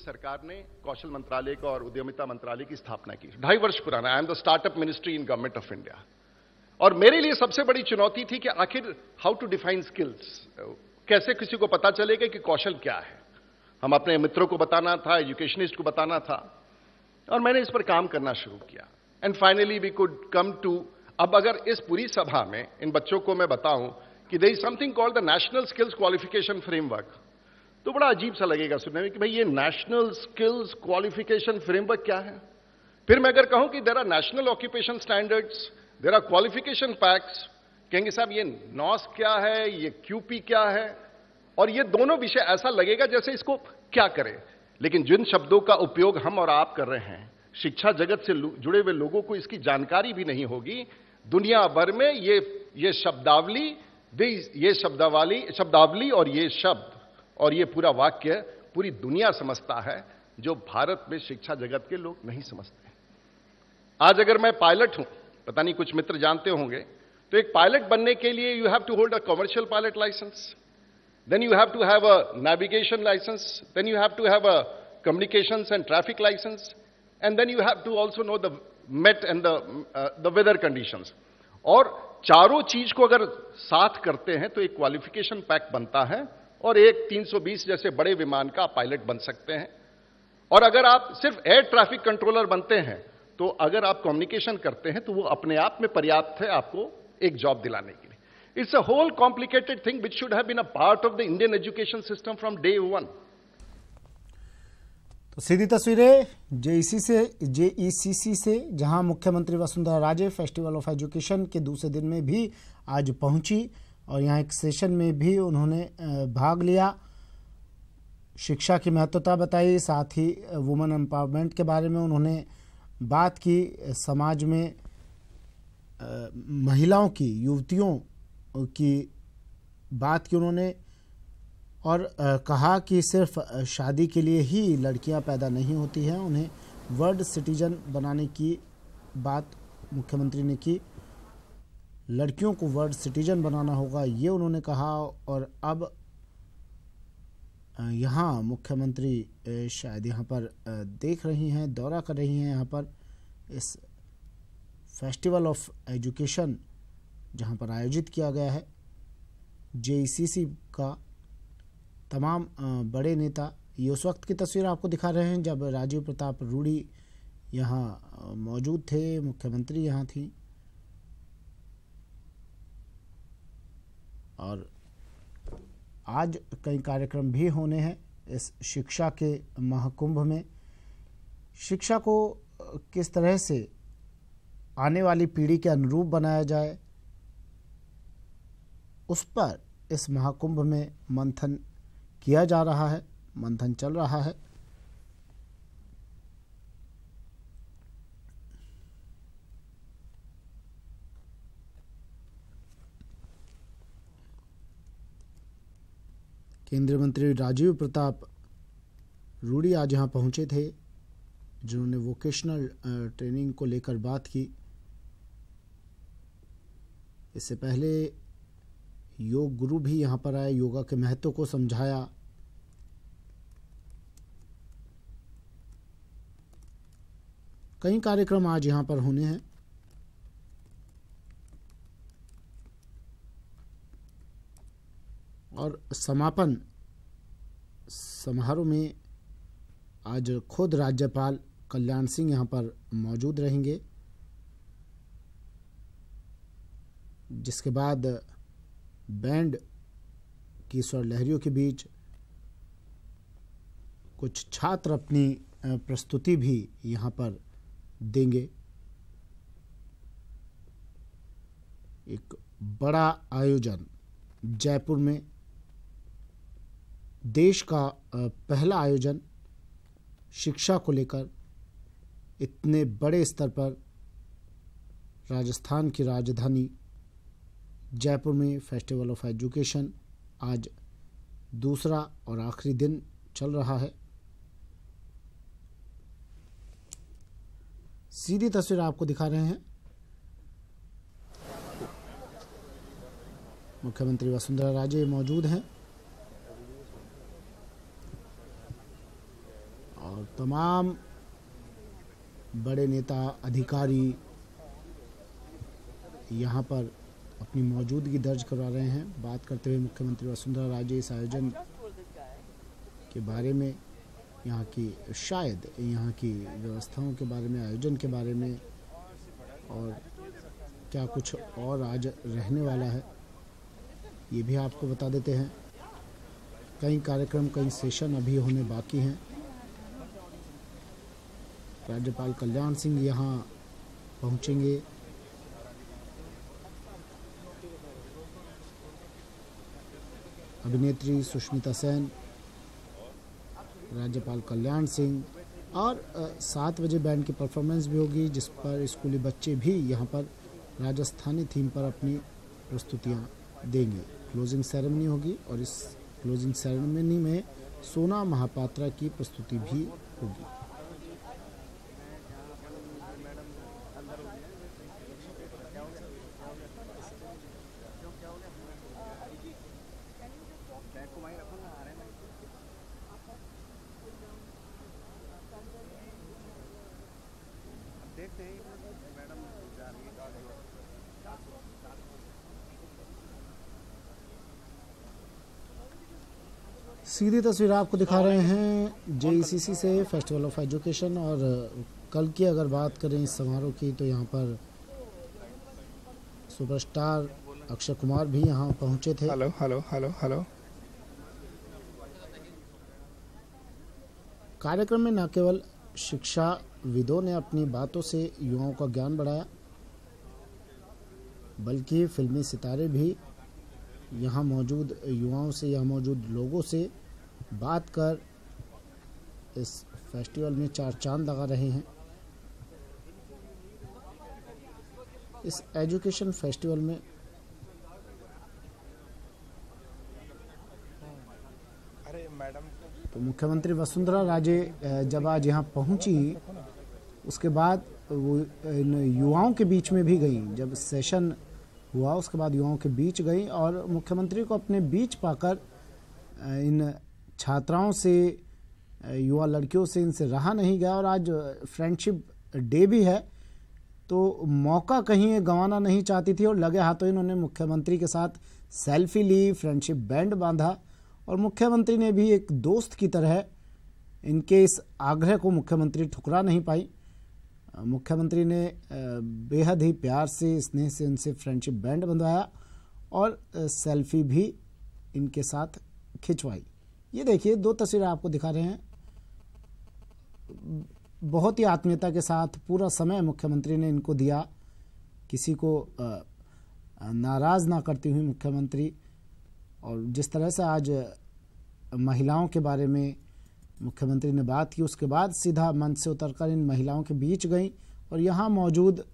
सरकार ने कौशल मंत्रालय का और उद्यमिता मंत्रालय की स्थापना की। 2.5 वर्ष पुराना। I am the startup ministry in government of India. और मेरे लिए सबसे बड़ी चुनौती थी कि आखिर हाउ टू डिफाइन स्किल्स, कैसे किसी को पता चलेगा कि कौशल क्या है। हम अपने मित्रों को बताना था, एजुकेशनिस्ट को बताना था, और मैंने इस पर काम करना शुरू किया। And finally we could come to, अब अगर इस पूरी सभा में इन बच्चों को मैं बताऊं कि there is something called the national skills qualification framework, तो बड़ा अजीब सा लगेगा सुनने में कि भाई ये नेशनल स्किल्स क्वालिफिकेशन फ्रेमवर्क क्या है। फिर मैं अगर कहूं कि there are national occupation standards, there are qualification packs, कहेंगे साहब ये नॉस क्या है, ये क्यूपी क्या है, और ये दोनों विषय ऐसा लगेगा जैसे इसको क्या करें। लेकिन जिन शब्दों का उपयोग हम और आप कर रहे हैं, शिक्षा जगत से जुड़े हुए लोगों को इसकी जानकारी भी नहीं होगी। दुनिया भर में ये शब्दावली और ये शब्द और ये पूरा वाक्य पूरी दुनिया समझता है, जो भारत में शिक्षा जगत के लोग नहीं समझते। आज अगर मैं पायलट हूं, पता नहीं कुछ मित्र जानते होंगे, तो एक पायलट बनने के लिए you have to hold a commercial pilot licence, then you have to have a navigation license, then you have to have a communications and traffic license, and then you have to also know the met and the weather conditions. और चारों चीज को अगर साथ करते हैं तो एक क्वालिफिकेशन पैक बनता है, और एक 320 जैसे बड़े विमान का पायलट बन सकते हैं। और अगर आप सिर्फ एयर ट्रैफिक कंट्रोलर बनते हैं, तो अगर आप कम्युनिकेशन करते हैं तो वो अपने आप में पर्याप्त है आपको एक जॉब दिलाने के लिए। It's a whole complicated thing which should have been a part of the Indian education system from day one. तो सीधी तस्वीरें जेईसीसी से, जहां मुख्यमंत्री Vasundhara Raje festival of education के दूसरे दिन में भी आज पहुंची और यहां एक सेशन में भी उन्होंने भाग लिया, शिक्षा की महत्वता बताई, साथ ही वुमेन एम्पावरमेंट के बारे में उन्होंने बात की, समाज में महिलाओं की, युवतियों की बात की उन्होंने, और कहा कि सिर्फ शादी के लिए ही लड़कियां पैदा नहीं होती हैं, उन्हें वर्ल्ड सिटीजन बनाने की बात मुख्यमंत्री ने की। लड़कियों को वर्ल्ड सिटीजन बनाना होगा, ये उन्होंने कहा। और अब यहाँ मुख्यमंत्री शायद यहाँ पर देख रही हैं, दौरा कर रही हैं यहाँ पर इस फेस्टिवल ऑफ एजुकेशन जहाँ पर आयोजित किया गया है। जेईसीसी का तमाम बड़े नेता, ये उस वक्त की तस्वीर आपको दिखा रहे हैं जब राजीव प्रताप रूडी यहाँ मौजूद थे, मुख्यमंत्री यहाँ थी। और आज कई कार्यक्रम भी होने हैं इस शिक्षा के महाकुंभ में। शिक्षा को किस तरह से आने वाली पीढ़ी के अनुरूप बनाया जाए, उस पर इस महाकुंभ में मंथन किया जा रहा है, मंथन चल रहा है। केंद्रीय मंत्री राजीव प्रताप रूडी आज यहाँ पहुंचे थे, जिन्होंने वोकेशनल ट्रेनिंग को लेकर बात की। इससे पहले योग गुरु भी यहाँ पर आए, योगा के महत्व को समझाया। कई कार्यक्रम आज यहाँ पर होने हैं। और समापन समारोह में आज खुद राज्यपाल कल्याण सिंह यहाँ पर मौजूद रहेंगे, जिसके बाद बैंड की स्वर लहरियों के बीच कुछ छात्र अपनी प्रस्तुति भी यहाँ पर देंगे। एक बड़ा आयोजन जयपुर में, देश का पहला आयोजन शिक्षा को लेकर इतने बड़े स्तर पर राजस्थान की राजधानी जयपुर में फेस्टिवल ऑफ एजुकेशन आज दूसरा और आखिरी दिन चल रहा है। सीधी तस्वीर आपको दिखा रहे हैं। मुख्यमंत्री वसुंधरा राजे मौजूद हैं और तमाम बड़े नेता अधिकारी यहाँ पर अपनी मौजूदगी दर्ज करवा रहे हैं। बात करते हुए मुख्यमंत्री वसुंधरा राजे इस आयोजन के बारे में, यहाँ की शायद यहाँ की व्यवस्थाओं के बारे में, आयोजन के बारे में और क्या कुछ और आज रहने वाला है ये भी आपको बता देते हैं। कई कार्यक्रम, कई सेशन अभी होने बाकी हैं। राज्यपाल कल्याण सिंह यहाँ पहुँचेंगे। अभिनेत्री सुष्मिता सेन, राज्यपाल कल्याण सिंह और 7 बजे बैंड की परफॉर्मेंस भी होगी, जिस पर स्कूली बच्चे भी यहाँ पर राजस्थानी थीम पर अपनी प्रस्तुतियाँ देंगे। क्लोजिंग सेरेमनी होगी और इस क्लोजिंग सेरेमनी में सोना महापात्रा की प्रस्तुति भी होगी। सीधी तस्वीर आपको दिखा रहे हैं जेईसीसी से, फेस्टिवल ऑफ एजुकेशन। और कल की अगर बात करें इस समारोह की तो यहाँ पर सुपरस्टार अक्षय कुमार भी यहाँ पहुँचे थे। Hello hello hello hello. कार्यक्रम में न केवल शिक्षाविदों ने अपनी बातों से युवाओं का ज्ञान बढ़ाया, बल्कि फिल्मी सितारे भी यहाँ मौजूद युवाओं से, यहाँ मौजूद लोगों से बात कर इस फेस्टिवल में 4 चांद लगा रहे हैं। इस एजुकेशन फेस्टिवल में तो मुख्यमंत्री वसुंधरा राजे जब आज यहाँ पहुंची, उसके बाद वो इन युवाओं के बीच में भी गई। जब सेशन हुआ उसके बाद युवाओं के बीच गई और मुख्यमंत्री को अपने बीच पाकर इन छात्राओं से, युवा लड़कियों से, इनसे रहा नहीं गया। और आज फ्रेंडशिप डे भी है तो मौका कहीं गंवाना नहीं चाहती थी और लगे हाथों इन्होंने मुख्यमंत्री के साथ सेल्फी ली, फ्रेंडशिप बैंड बांधा और मुख्यमंत्री ने भी एक दोस्त की तरह इनके इस आग्रह को मुख्यमंत्री ठुकरा नहीं पाई। मुख्यमंत्री ने बेहद ही प्यार से, स्नेह से इनसे फ्रेंडशिप बैंड बंधवाया और सेल्फी भी इनके साथ खिंचवाई। ये देखिए 2 तस्वीरें आपको दिखा रहे हैं। बहुत ही आत्मीयता के साथ पूरा समय मुख्यमंत्री ने इनको दिया, किसी को नाराज ना करती हुई मुख्यमंत्री। और जिस तरह से आज महिलाओं के बारे में मुख्यमंत्री ने बात की, उसके बाद सीधा मंच से उतरकर इन महिलाओं के बीच गई और यहाँ मौजूद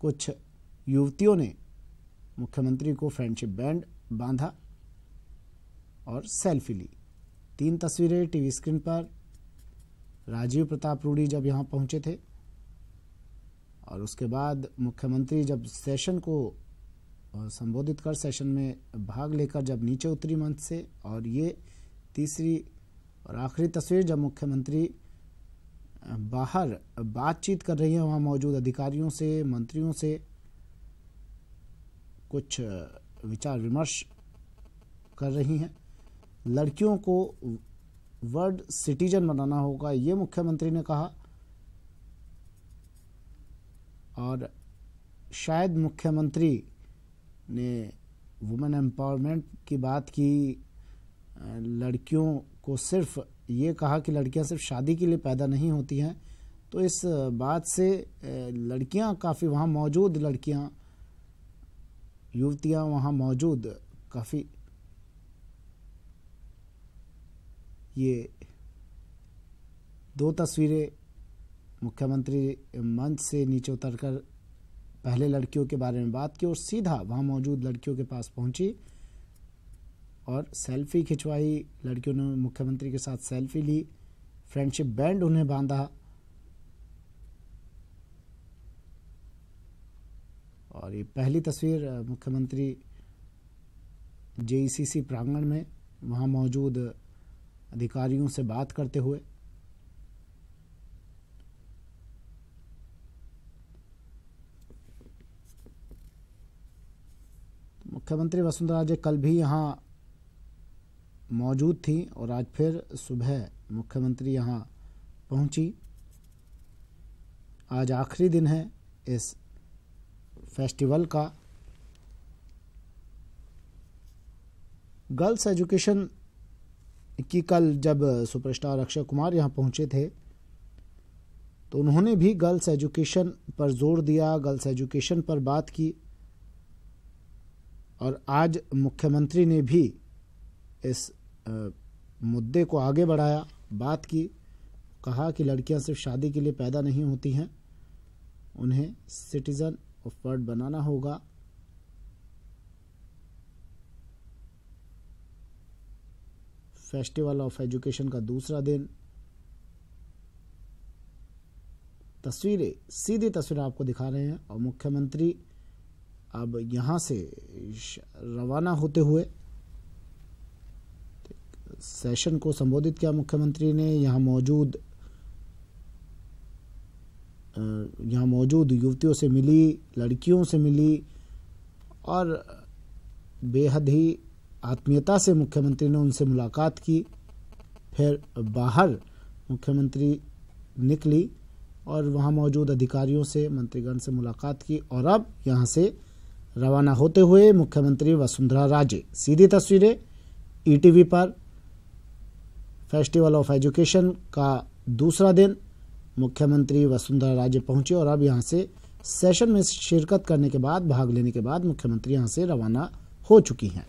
कुछ युवतियों ने मुख्यमंत्री को फ्रेंडशिप बैंड बांधा और सेल्फी ली। 3 तस्वीरें टीवी स्क्रीन पर। राजीव प्रताप रूडी जब यहाँ पहुंचे थे और उसके बाद मुख्यमंत्री जब सेशन को संबोधित कर, सेशन में भाग लेकर जब नीचे उतरी मंच से, और ये तीसरी और आखिरी तस्वीर जब मुख्यमंत्री बाहर बातचीत कर रही हैं वहाँ मौजूद अधिकारियों से, मंत्रियों से, कुछ विचार विमर्श कर रही हैं। लड़कियों को वर्ल्ड सिटीजन बनाना होगा, ये मुख्यमंत्री ने कहा। और शायद मुख्यमंत्री ने वुमेन एम्पावरमेंट की बात की, लड़कियों को सिर्फ ये कहा कि लड़कियां सिर्फ शादी के लिए पैदा नहीं होती हैं। तो इस बात से लड़कियां काफ़ी वहाँ मौजूद, लड़कियां, युवतियां वहाँ मौजूद काफ़ी, ये 2 तस्वीरें मुख्यमंत्री मंच से नीचे उतरकर पहले लड़कियों के बारे में बात की और सीधा वहाँ मौजूद लड़कियों के पास पहुंची और सेल्फी खिंचवाई। लड़कियों ने मुख्यमंत्री के साथ सेल्फी ली, फ्रेंडशिप बैंड उन्हें बांधा और ये पहली तस्वीर मुख्यमंत्री जेईसीसी प्रांगण में वहाँ मौजूद अधिकारियों से बात करते हुए। मुख्यमंत्री वसुंधरा राजे कल भी यहाँ मौजूद थी और आज फिर सुबह मुख्यमंत्री यहाँ पहुंची। आज आखिरी दिन है इस फेस्टिवल का। गर्ल्स एजुकेशन की कल जब सुपरस्टार अक्षय कुमार यहाँ पहुंचे थे तो उन्होंने भी गर्ल्स एजुकेशन पर जोर दिया, गर्ल्स एजुकेशन पर बात की और आज मुख्यमंत्री ने भी इस मुद्दे को आगे बढ़ाया, बात की, कहा कि लड़कियां सिर्फ शादी के लिए पैदा नहीं होती हैं, उन्हें सिटीजन ऑफ वर्ल्ड बनाना होगा। फेस्टिवल ऑफ एजुकेशन का दूसरा दिन। तस्वीरें, सीधी तस्वीरें आपको दिखा रहे हैं और मुख्यमंत्री अब यहां से रवाना होते हुए सेशन को संबोधित किया। मुख्यमंत्री ने यहाँ मौजूद युवतियों से मिली, लड़कियों से मिली और बेहद ही आत्मीयता से मुख्यमंत्री ने उनसे मुलाकात की। फिर बाहर मुख्यमंत्री निकली और वहां मौजूद अधिकारियों से, मंत्रीगण से मुलाकात की और अब यहां से रवाना होते हुए मुख्यमंत्री वसुंधरा राजे। सीधी तस्वीरें ईटीवी पर। फेस्टिवल ऑफ एजुकेशन का दूसरा दिन, मुख्यमंत्री वसुंधरा राजे पहुंचे और अब यहां से सेशन में शिरकत करने के बाद, भाग लेने के बाद मुख्यमंत्री यहां से रवाना हो चुकी हैं।